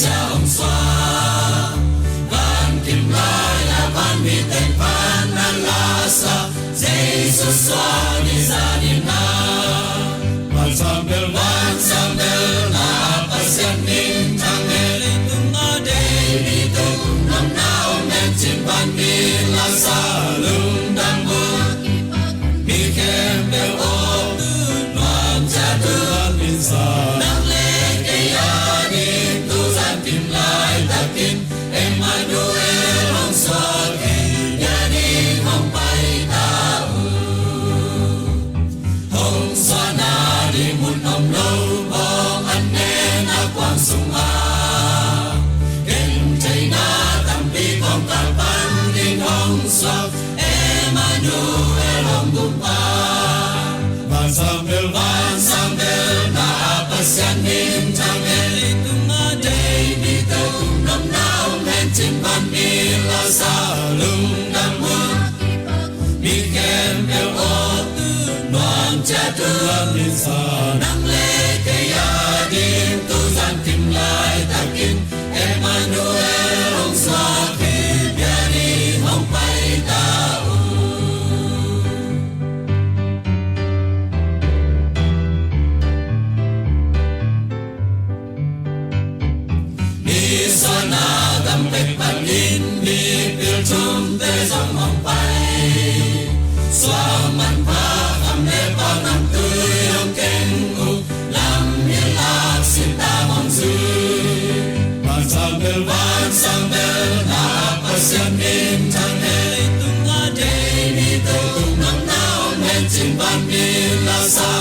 cha ông xoa van kim lai là van mi tên van na la sa Jesus xoa đi ra đi na van sambel na pasien nin thang ele tung a de đi tới cùng năm nào men trên van mi la sa lung đam bu mi kem bel o loan cha tu min sa nang le ke ya đi tu gian kim lai ta kim Emmanuel ông xoa ki ya đi hong pai ta hong xoa na đi mun ông lâu bong anh nè na quang sung a ken chai na tam pi con ta pan din hong xoa Emmanuel ông bum pa van sambel na pasian nim chang ele tung a day đi tới cùng năm nào men trên ban mi la sa lung đam mơ mi kem bel o đoàn cha thương min sa nang le ke ya din tu gian kim lai ta kim Emmanuel ông xoa ki bia đi hong pai ta mi sa na tam pe pan in mi pil chum te dòng hong pai xoa man pa kham le pa nam tươi ông ken u lam hiền lạc xin ta mong dư van sambel na pasian nim thang ele tung a de đi tới cùng năm nào men trên van mi la sa